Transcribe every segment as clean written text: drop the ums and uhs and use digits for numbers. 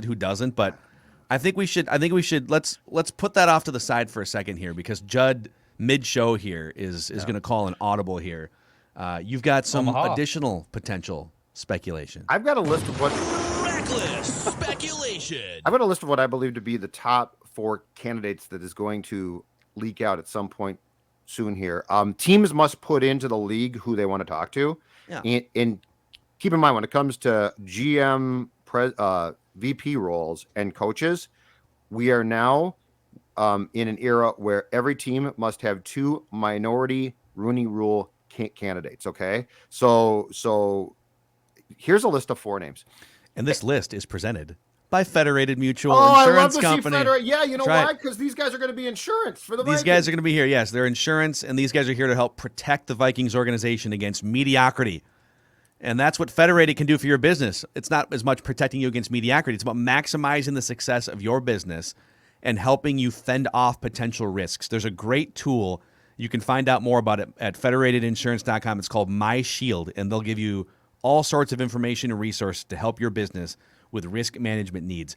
who doesn't, but I think we should let's put that off to the side for a second here, because Judd mid-show here is going to call an audible here. You've got some additional potential speculation. I've got a list of what Reckless speculation. I've got a list of what I believe to be the top 4 candidates that is going to leak out at some point soon here. Teams must put into the league who they want to talk to. Yeah. And keep in mind, when it comes to GM, VP roles and coaches, we are now in an era where every team must have 2 minority Rooney Rule candidates. Okay. So here's a list of 4 names. And this list is presented by Federated Mutual I Insurance love to Company. See yeah, you know why? Because these guys are going to be insurance for the Vikings. These guys are going to be here. Yes, they're insurance, and these guys are here to help protect the Vikings organization against mediocrity. And that's what Federated can do for your business. It's not as much protecting you against mediocrity. It's about maximizing the success of your business and helping you fend off potential risks. There's a great tool. You can find out more about it at federatedinsurance.com. It's called My Shield, and they'll give you all sorts of information and resources to help your business with risk management needs.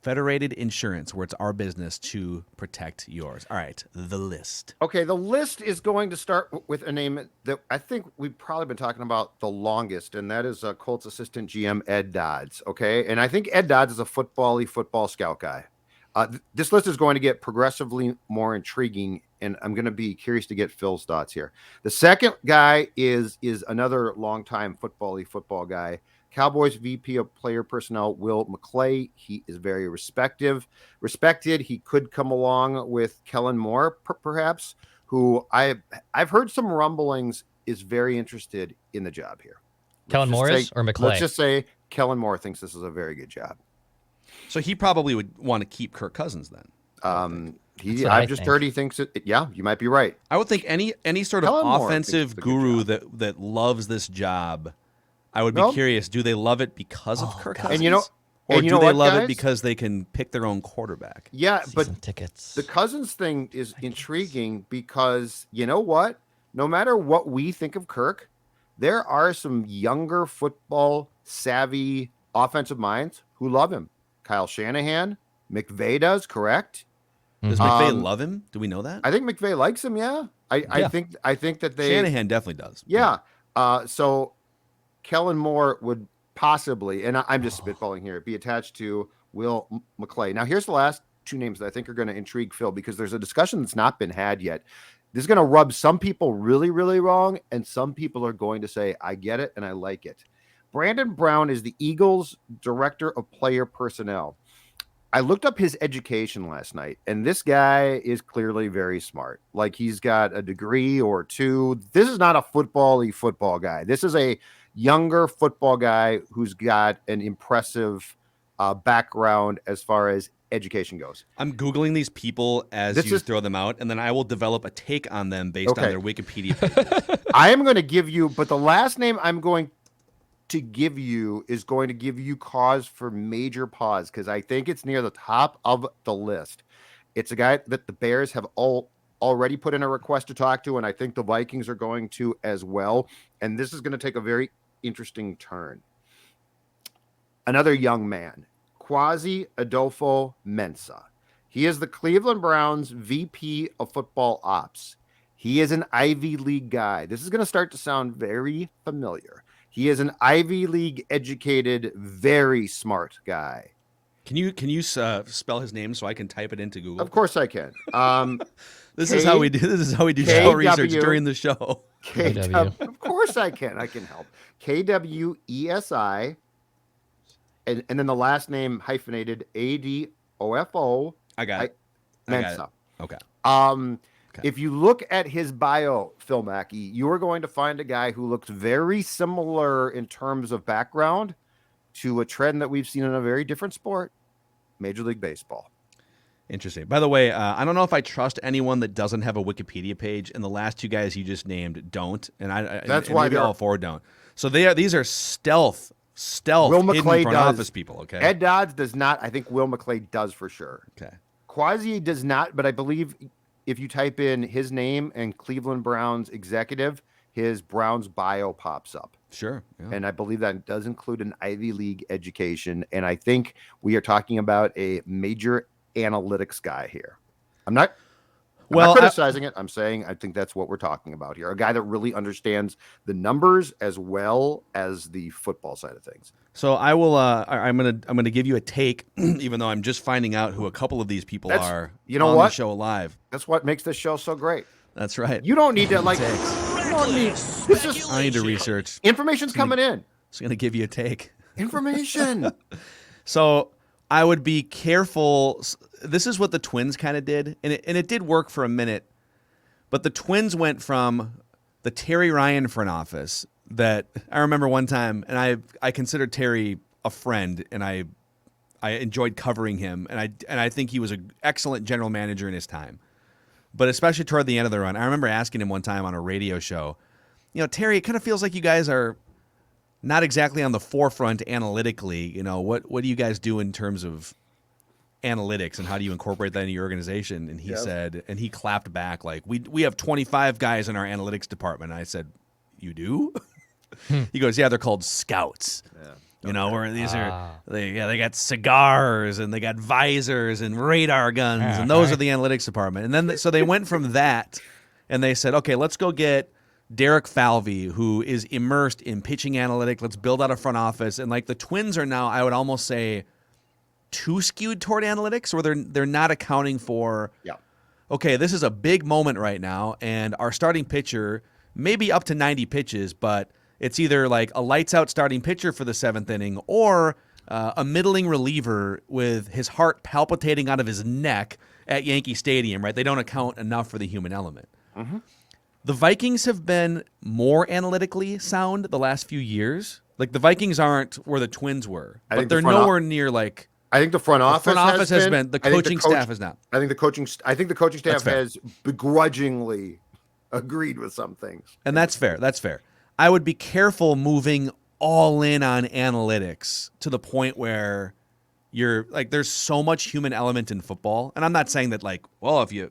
Federated Insurance, where it's our business to protect yours. All right, the list. Okay, the list is going to start with a name that I think we've probably been talking about the longest, and that is Colts assistant GM Ed Dodds. Okay, and I think Ed Dodds is a football scout guy. This list is going to get progressively more intriguing, and I'm going to be curious to get Phil's thoughts here. The second guy is another longtime football guy. Cowboys VP of Player Personnel, Will McClay. He is very respected. He could come along with Kellen Moore, perhaps, who I've heard some rumblings is very interested in the job here. Kellen Moore or McClay? Let's just say Kellen Moore thinks this is a very good job. So he probably would want to keep Kirk Cousins then. I've just heard he thinks it. Yeah, you might be right. I would think any sort of Kellen offensive guru that loves this job, I would be curious. Do they love it because of Kirk Cousins? Or do they love it because they can pick their own quarterback? Yeah, Season tickets. The Cousins thing is intriguing because you know what? No matter what we think of Kirk, there are some younger football savvy offensive minds who love him. Kyle Shanahan, McVay does, correct? Does McVay love him? Do we know that? I think McVay likes him. Yeah, I think that they Shanahan definitely does. Yeah. So Kellen Moore would possibly, and I'm just spitballing here, be attached to Will McClay. Now, here's the last 2 names that I think are going to intrigue Phil, because there's a discussion that's not been had yet. This is going to rub some people really, really wrong, and some people are going to say, I get it and I like it. Brandon Brown is the Eagles' director of player personnel. I looked up his education last night, and this guy is clearly very smart. Like, he's got a degree or 2. This is not a football guy. This is a younger football guy who's got an impressive background as far as education goes. I'm Googling these people as you throw them out, and then I will develop a take on them based on their Wikipedia pages. I am going to give you, but the last name I'm going to give you is going to give you cause for major pause, because I think it's near the top of the list. It's a guy that the Bears have already put in a request to talk to, and I think the Vikings are going to as well. And this is going to take a very interesting turn. Another young man, Kwesi Adofo-Mensah. He is the Cleveland Browns VP of Football Ops. He is an Ivy League guy. This is going to start to sound very familiar. He is an Ivy League educated, very smart guy. Can you spell his name so I can type it into Google? Of course I can. This is how we do show research during the show. Of course I can. I can help. KWESI, and then the last name hyphenated ADOFO. I got it. Mensah. Okay. If you look at his bio, Phil Mackey, you are going to find a guy who looks very similar in terms of background to a trend that we've seen in a very different sport, Major League Baseball. Interesting. By the way, I don't know if I trust anyone that doesn't have a Wikipedia page, and the last 2 guys you just named don't, and that's why maybe all 4 don't. So these are stealth Will hidden McClay front does. office people. Okay. Ed Dodds does not. I think Will McClay does for sure. Okay. Kwesi does not, but I believe if you type in his name and Cleveland Browns executive, his Browns bio pops up. Sure. Yeah. And I believe that does include an Ivy League education. And I think we are talking about a major analytics guy here. I'm not criticizing it. I'm saying I think that's what we're talking about here. A guy that really understands the numbers as well as the football side of things. So I will. I'm gonna give you a take, even though I'm just finding out who a couple of these people are. You know on what? the show live. That's what makes this show so great. That's right. You don't need to Reckless This is- I need to speculation. research. information's coming in. Just gonna give you a take. Information. So I would be careful. This is what the Twins kind of did, and it did work for a minute. But the Twins went from the Terry Ryan front office that I remember one time, and I considered Terry a friend, and I enjoyed covering him, and I think he was an excellent general manager in his time. But especially toward the end of the run, I remember asking him one time on a radio show, Terry, it kind of feels like you guys are not exactly on the forefront analytically. What do you guys do in terms of analytics, and how do you incorporate that into your organization? And he said, and he clapped back like, we have 25 guys in our analytics department. And I said, you do? He goes, yeah, they're called scouts. Where these they got cigars and they got visors and radar guns, and those are the analytics department. And then so they went from that, and they said, okay, let's go get Derek Falvey, who is immersed in pitching analytics. Let's build out a front office. And like the Twins are now, I would almost say, too skewed toward analytics, where they're not accounting for, okay, this is a big moment right now, and our starting pitcher may be up to 90 pitches, but it's either like a lights-out starting pitcher for the 7th inning or a middling reliever with his heart palpitating out of his neck at Yankee Stadium, right? They don't account enough for the human element. Mm-hmm. The Vikings have been more analytically sound the last few years. Like, the Vikings aren't where the Twins were, but they're nowhere near like... I think the front office has been. The coaching staff has not. I think the coaching staff has begrudgingly agreed with some things. And that's fair. That's fair. I would be careful moving all in on analytics to the point where you're like, there's so much human element in football. And I'm not saying that like, well, if you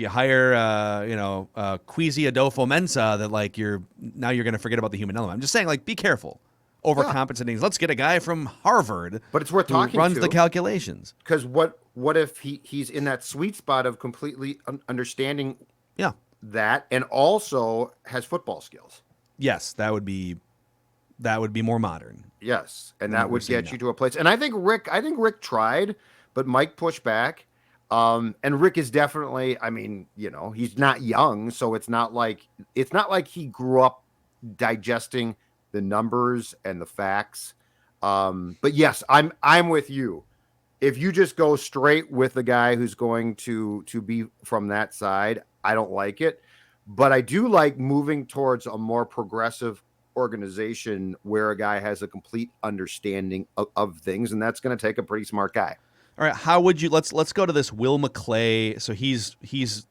hire Kwesi Adofo-Mensah, that like you're going to forget about the human element. I'm just saying, like, be careful. Overcompensating. Let's get a guy from Harvard, but it's worth talking who runs to, the calculations. Because what if he's in that sweet spot of completely understanding that, and also has football skills? Yes, that would be more modern. Yes, and that would get you to a place. And I think Rick tried, but Mike pushed back. And Rick is definitely, he's not young, so it's not like he grew up digesting the numbers and the facts. But yes, I'm with you. If you just go straight with the guy who's going to be from that side, I don't like it. But I do like moving towards a more progressive organization where a guy has a complete understanding of things, and that's going to take a pretty smart guy. All right, how would you let's go to this Will McClay. So he's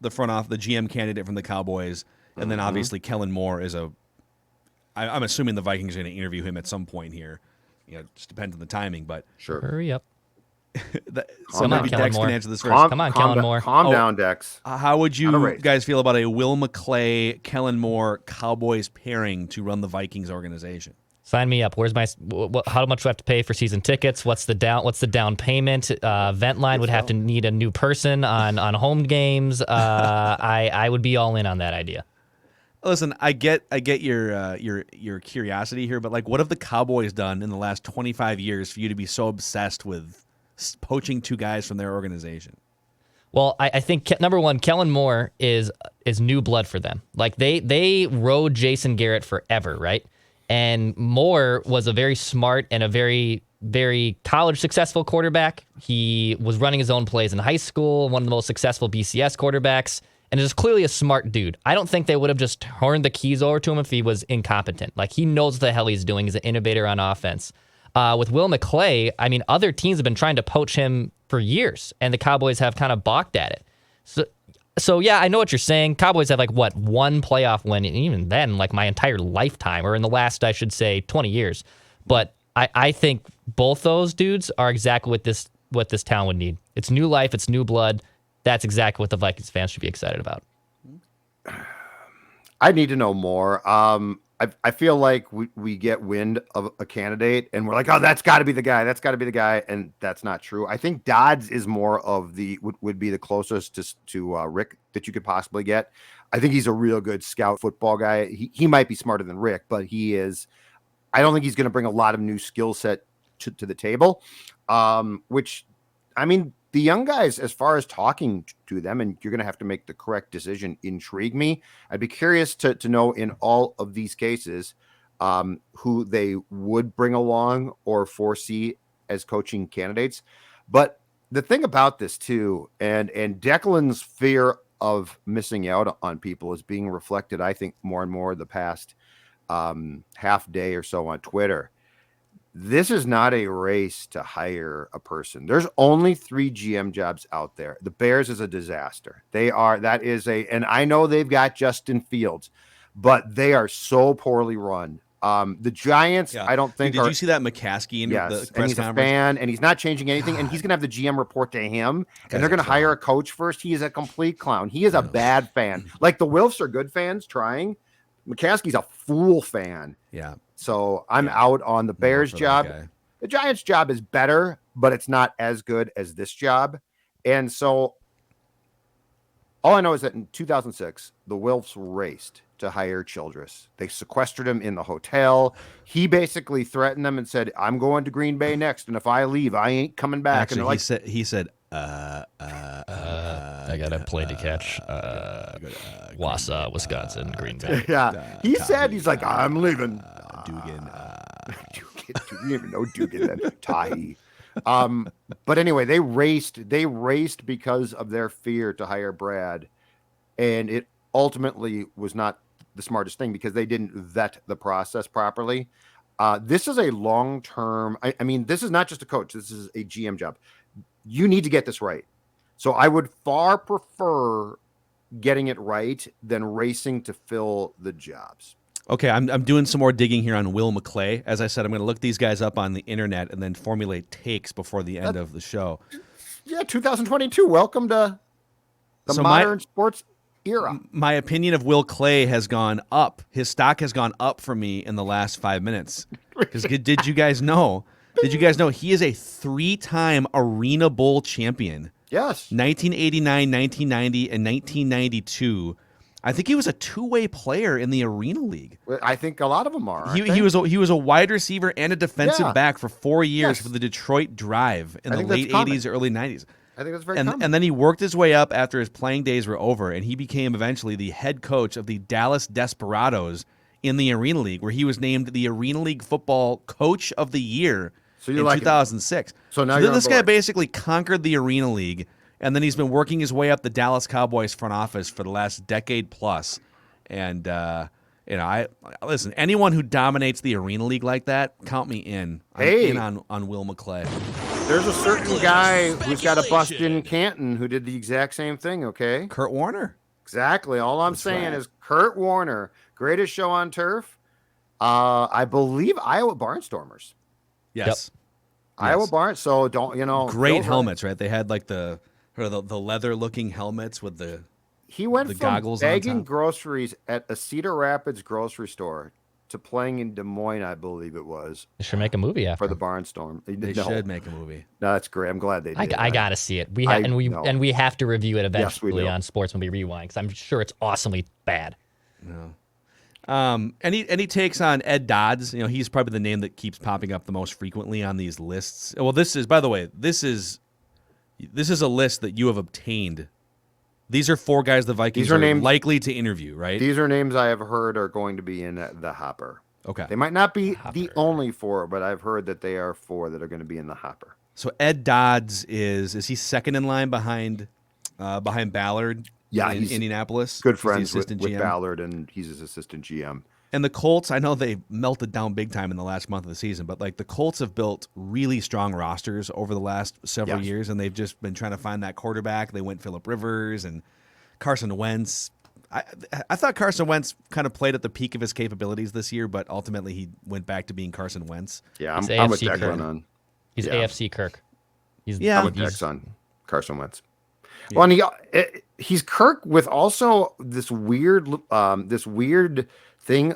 the front off, the GM candidate from the Cowboys, and then obviously Kellen Moore is I'm assuming the Vikings are going to interview him at some point here. It just depends on the timing, but sure. Hurry up. So maybe Dex can answer this first. Come on, Kellen Moore. Calm down, Dex. How would you guys feel about a Will McClay, Kellen Moore Cowboys pairing to run the Vikings organization? Sign me up. Where's my? How much do I have to pay for season tickets? What's the down payment? Ventline would have to need a new person on home games. I would be all in on that idea. Listen, I get your curiosity here, but like, what have the Cowboys done in the last 25 years for you to be so obsessed with poaching two guys from their organization? Well, I think number one, Kellen Moore is new blood for them. Like they rode Jason Garrett forever, right? And Moore was a very smart and a very, very college successful quarterback. He was running his own plays in high school, one of the most successful BCS quarterbacks, and is clearly a smart dude. I don't think they would have just turned the keys over to him if he was incompetent. Like, he knows what the hell he's doing. He's an innovator on offense. With Will McClay, other teams have been trying to poach him for years, and the Cowboys have kind of balked at it. So yeah, I know what you're saying. Cowboys have one playoff win, and even then, my entire lifetime, or in the last, I should say, 20 years. But I think both those dudes are exactly what this town would need. It's new life, it's new blood. That's exactly what the Vikings fans should be excited about. I need to know more. I feel like we get wind of a candidate and we're like, oh, that's got to be the guy. That's got to be the guy. And that's not true. I think Dodds is more of would be the closest to Rick that you could possibly get. I think he's a real good scout football guy. He might be smarter than Rick, but he is. I don't think he's going to bring a lot of new skill set to the table, which, I mean, the young guys, as far as talking to them, and you're going to have to make the correct decision, intrigue me. I'd be curious to know in all of these cases who they would bring along or foresee as coaching candidates. But the thing about this too, and Declan's fear of missing out on people is being reflected, I think, more and more the past half day or so on Twitter. This is not a race to hire a person. There's only 3 GM jobs out there. The Bears is a disaster. And I know they've got Justin Fields, but they are so poorly run. The Giants, I don't think. Did you see that McCaskey in the press and he's conference? a fan, and he's not changing anything, and he's going to have the GM report to him, and they're going to hire a coach first. He is a complete clown. He is a bad fan. Like the Wilfs are good fans trying. McCaskey's a fool fan. Yeah. So I'm out on the Bears job. The Giants job is better, but it's not as good as this job. And so all I know is that in 2006, the Wilfs raced to hire Childress. They sequestered him in the hotel. He basically threatened them and said, I'm going to Green Bay next. And if I leave, I ain't coming back. Actually, and he said, I got a play to catch. Wausau, Wisconsin, Green Bay. Yeah. He said, he's like, I'm leaving. Dugan. You didn't even know Dugan then. Tahi. But anyway, they raced because of their fear to hire Brad. And it ultimately was not the smartest thing because they didn't vet the process properly. This is a long-term, I mean, this is not just a coach. This is a GM job. You need to get this right. So I would far prefer getting it right than racing to fill the jobs. Okay, I'm doing some more digging here on Will McClay. As I said, I'm going to look these guys up on the internet and then formulate takes before the end of the show. Yeah, 2022. Welcome to the modern sports era. My opinion of Will Clay has gone up. His stock has gone up for me in the last 5 minutes. Because did you guys know? Did you guys know he is a 3-time Arena Bowl champion? Yes. 1989, 1990, and 1992. I think he was a 2-way player in the Arena League. I think a lot of them are. He was a wide receiver and a defensive back for 4 years for the Detroit Drive in the late 80s, early 90s. I think that's very common. And then he worked his way up after his playing days were over, and he became eventually the head coach of the Dallas Desperados in the Arena League, where he was named the Arena League Football Coach of the Year in 2006. So now this guy basically conquered the Arena League. And then he's been working his way up the Dallas Cowboys front office for the last decade plus. And, I listen, anyone who dominates the Arena League like that, count me in. I'm in on Will McClay. There's a certain guy who's got a bust in Canton who did the exact same thing, okay? Kurt Warner. Exactly. All I'm saying is Kurt Warner, greatest show on turf. I believe Iowa Barnstormers. Yes. Iowa Barns. So don't, great helmets, right? They had like the leather-looking helmets with the from goggles bagging groceries at a Cedar Rapids grocery store to playing in Des Moines, I believe it was. They should make a movie after for the Barnstorm. They should make a movie. No, that's great. I'm glad they did. I gotta see it. We have to review it eventually on Sports Movie Rewind because I'm sure it's awesomely bad. No. Any takes on Ed Dodds? He's probably the name that keeps popping up the most frequently on these lists. Well, this is a list that you have obtained. These are 4 guys the Vikings are likely to interview, right? These are names I have heard are going to be in the hopper. Okay. They might not be the only 4, but I've heard that they are 4 that are going to be in the hopper. So Ed Dodds is he second in line behind Ballard? Yeah, in Indianapolis. Good friends with Ballard, and he's his assistant GM. And the Colts, I know they melted down big time in the last month of the season, but like the Colts have built really strong rosters over the last several years, and they've just been trying to find that quarterback. They went Phillip Rivers and Carson Wentz. I thought Carson Wentz kind of played at the peak of his capabilities this year, but ultimately he went back to being Carson Wentz. Yeah, I'm with Declan on. He's AFC Kirk. I'm with Dex on Carson Wentz. Yeah. Well, and he's Kirk with also this weird thing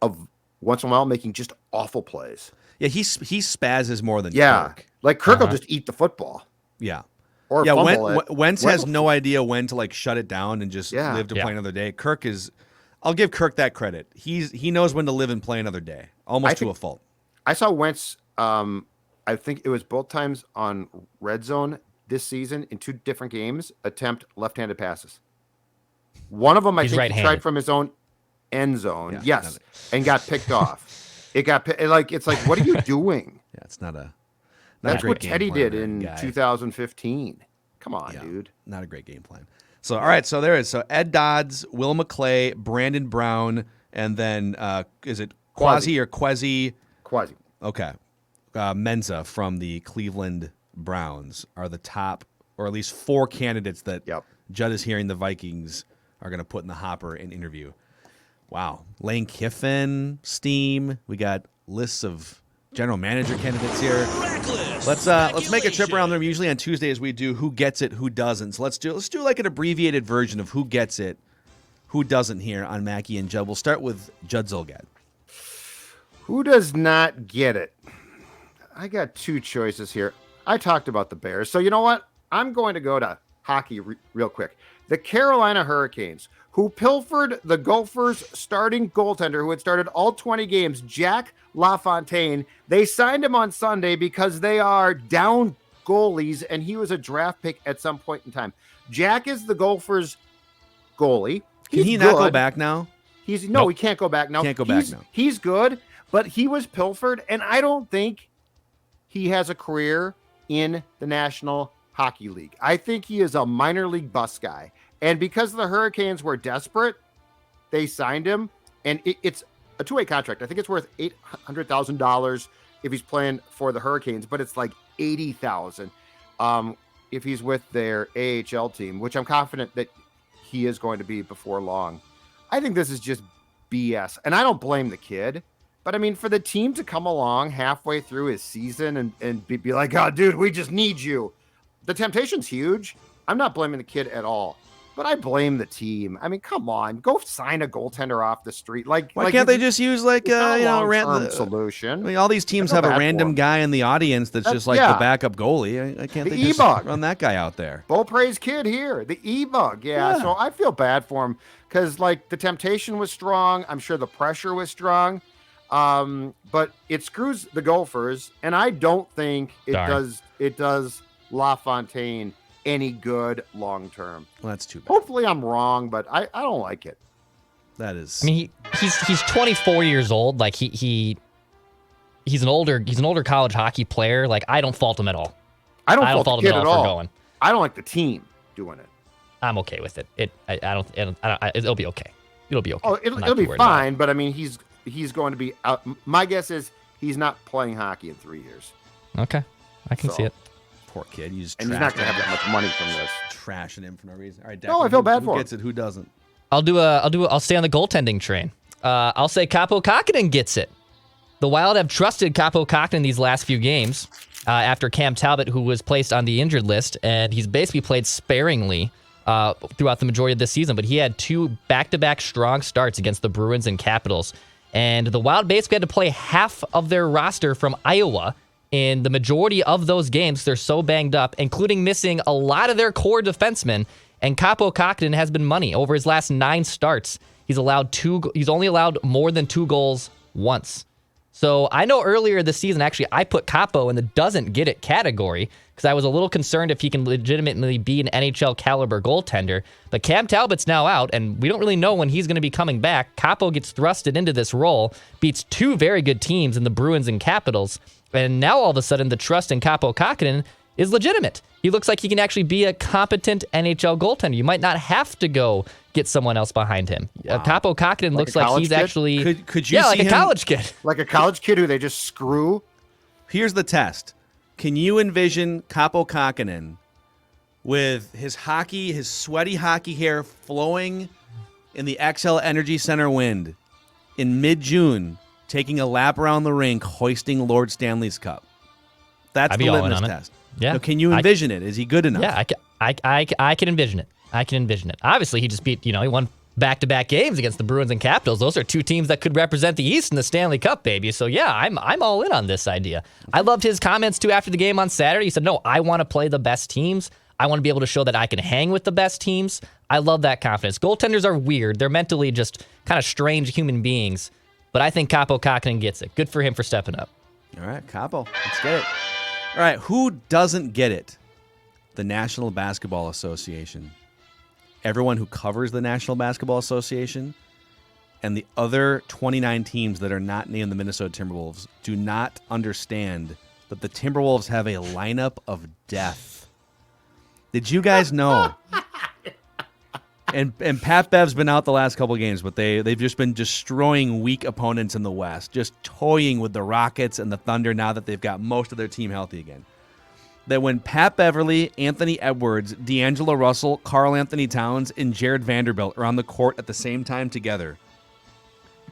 of once in a while making just awful plays. Yeah, he spazzes more than Yeah, Kirk. like Kirk will just eat the football. Yeah. Or Yeah, fumble it. Wentz has no idea when to like shut it down and just live to play another day. Kirk is, I'll give Kirk that credit. He knows when to live and play another day, almost to a fault. I saw Wentz. I think it was both times on red zone this season in 2 different games attempt left-handed passes. One of them I think he tried from his own end zone, and got picked off. It's like, what are you doing? Yeah, it's not a. That's what Teddy did in 2015. Come on, dude. Not a great game plan. So, all right. So there is. So Ed Dodds, Will McClay, Brandon Brown, and then is it Kwesi or Kwesi? Kwesi. Okay. Mensah from the Cleveland Browns are the top, or at least 4 candidates that Judd is hearing the Vikings are going to put in the hopper and interview. Wow. Lane Kiffin, Steam. We got lists of general manager candidates here. Let's make a trip around them. Usually on Tuesdays we do who gets it, who doesn't. So let's do like an abbreviated version of who gets it, who doesn't here on Mackie and Judd. We'll start with Judd Zulgad. Who does not get it? I got 2 choices here. I talked about the Bears. So you know what? I'm going to go to hockey real quick. The Carolina Hurricanes, who pilfered the Gophers' starting goaltender who had started all 20 games, Jack LaFontaine. They signed him on Sunday because they are down goalies, and he was a draft pick at some point in time. Jack is the Gophers' goalie. Can he not go back now? He can't go back now. Can't go back now. He's good, but he was pilfered, and I don't think he has a career in the National Hockey League. I think he is a minor league bus guy. And because the Hurricanes were desperate, they signed him. And it's a 2-way contract. I think it's worth $800,000 if he's playing for the Hurricanes, but it's like $80,000 if he's with their AHL team, which I'm confident that he is going to be before long. I think this is just BS. And I don't blame the kid. But, I mean, for the team to come along halfway through his season and be like, oh, dude, we just need you. The temptation's huge. I'm not blaming the kid at all. But I blame the team. I mean, come on, go sign a goaltender off the street. Why can't they just use a solution? I mean, all these teams have a random guy in the audience that's just like the backup goalie. I can't. They just run that guy out there? Beaupre's kid here, the E-Bug. Yeah. So I feel bad for him because the temptation was strong. I'm sure the pressure was strong. But it screws the Gophers, and I don't think it does LaFontaine any good long term. Well, that's too bad. Hopefully I'm wrong, but I don't like it. That is. I mean, he's 24 years old. Like he's an older college hockey player. Like I don't fault him at all. I don't fault him at all for going. I don't like the team doing it. I'm okay with it. It'll be okay. It'll be okay. Oh, it'll be fine. But I mean, he's going to be out. My guess is he's not playing hockey in 3 years. Okay, I can see it. Poor kid. He's not going to have that much money from this. Trashing him for no reason. All right, Declan, no, I feel bad for him. Who gets it? Who doesn't? I'll stay on the goaltending train. I'll say Kaapo Kahkonen gets it. The Wild have trusted Kaapo Kahkonen these last few games after Cam Talbot, who was placed on the injured list, and he's basically played sparingly throughout the majority of this season. But he had 2 back-to-back strong starts against the Bruins and Capitals, and the Wild basically had to play half of their roster from Iowa. In the majority of those games, they're so banged up, including missing a lot of their core defensemen. And Kaapo Kahkonen has been money over his last 9 starts. He's only allowed more than 2 goals once. So I know earlier this season, actually, I put Kaapo in the doesn't get it category because I was a little concerned if he can legitimately be an NHL caliber goaltender. But Cam Talbot's now out, and we don't really know when he's going to be coming back. Kaapo gets thrusted into this role, beats 2 very good teams in the Bruins and Capitals, and now all of a sudden the trust in Kaapo Kahkonen is legitimate. He looks like he can actually be a competent NHL goaltender. You might not have to go get someone else behind him. Wow. Kaapo Kahkonen looks like he's actually could you see like a him, college kid. Like a college kid who they just screw. Here's the test. Can you envision Kaapo Kahkonen with his sweaty hockey hair flowing in the XL Energy Center wind in mid-June, taking a lap around the rink, hoisting Lord Stanley's Cup? That's the litmus test. Yeah. So can you envision it? Is he good enough? Yeah, I can envision it. Obviously, he just beat, he won back-to-back games against the Bruins and Capitals. Those are two teams that could represent the East in the Stanley Cup, baby. So yeah, I'm all in on this idea. I loved his comments too after the game on Saturday. He said, "No, I want to play the best teams. I want to be able to show that I can hang with the best teams." I love that confidence. Goaltenders are weird. They're mentally just kind of strange human beings. But I think Kaapo Kahkonen gets it. Good for him for stepping up. All right, Kaapo, let's get it. All right, who doesn't get it? The National Basketball Association. Everyone who covers the National Basketball Association and the other 29 teams that are not named the Minnesota Timberwolves do not understand that the Timberwolves have a lineup of death. Did you guys know? And Pat Bev's been out the last couple of games, but they've just been destroying weak opponents in the West, just toying with the Rockets and the Thunder now that they've got most of their team healthy again. That when Pat Beverly, Anthony Edwards, D'Angelo Russell, Karl Anthony Towns, and Jared Vanderbilt are on the court at the same time together,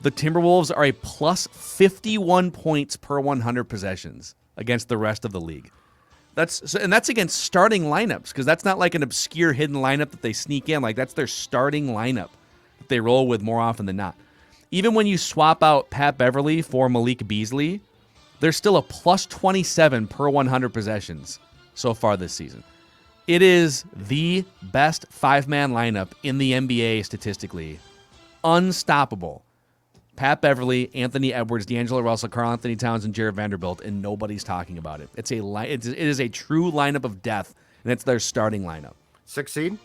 the Timberwolves are a plus 51 points per 100 possessions against the rest of the league. That's against starting lineups, because that's not like an obscure hidden lineup that they sneak in. Like, that's their starting lineup that they roll with more often than not. Even when you swap out Pat Beverly for Malik Beasley, there's still a plus 27 per 100 possessions so far this season. It is the best five-man lineup in the NBA statistically. Unstoppable. Pat Beverly, Anthony Edwards, D'Angelo Russell, Karl Anthony Towns, and Jared Vanderbilt, and nobody's talking about it. It is a true lineup of death, and it's their starting lineup. 6 seed?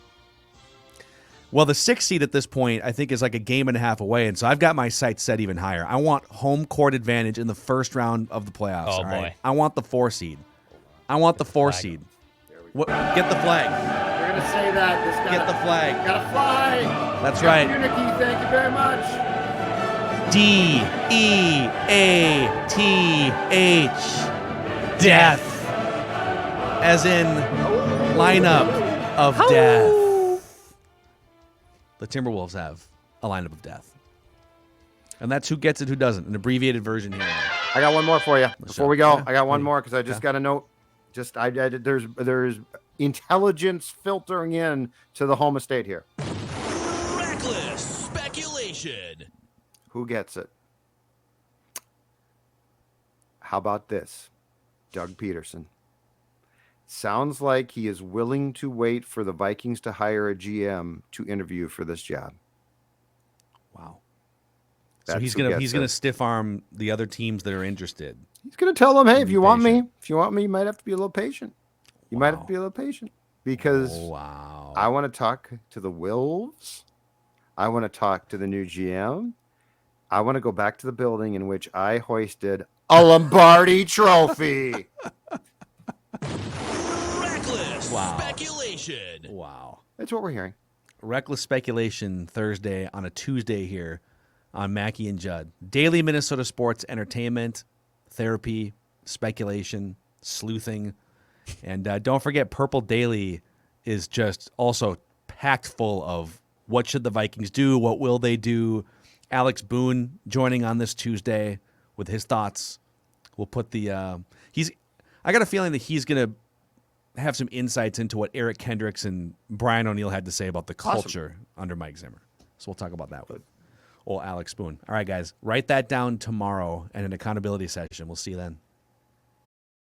Well, the 6th seed at this point, I think, is like a game and a half away, and so I've got my sights set even higher. I want home court advantage in the first round of the playoffs. Oh, all right? boy. I want the 4 seed. Get the flag. You're going to say that. This Get the flag. Got to fly. That's right. Unity, thank you very much. DEATH. Death. As in lineup of death. The Timberwolves have a lineup of death. And that's who gets it, who doesn't. An abbreviated version here. I got one more for you before we go. Yeah. I got one more because I just got a note. There's intelligence filtering in to the home estate here. Reckless speculation. Who gets it? How about this? Doug Peterson. Sounds like he is willing to wait for the Vikings to hire a GM to interview for this job. Wow. So That's he's who gonna gets gonna it. stiff arm the other teams that are interested. He's going to tell them, hey, if Be you want me, patient. you might have to be a little patient. You might have to be a little patient because Wow. I want to talk to the Wolves. I want to talk to the new GM. I want to go back to the building in which I hoisted a Lombardi trophy. Reckless Wow. speculation. Wow. That's what we're hearing. Reckless speculation Thursday on a Tuesday here on Mackie and Judd. Daily Minnesota sports entertainment, therapy, speculation, sleuthing. And don't forget, Purple Daily is just also packed full of what should the Vikings do, what will they do. Alex Boone joining on this Tuesday with his thoughts. We'll put the I got a feeling that he's going to have some insights into what Eric Kendricks and Brian O'Neill had to say about the culture under Mike Zimmer. So we'll talk about that with old Alex Boone. All right, guys, write that down tomorrow at an accountability session. We'll see you then.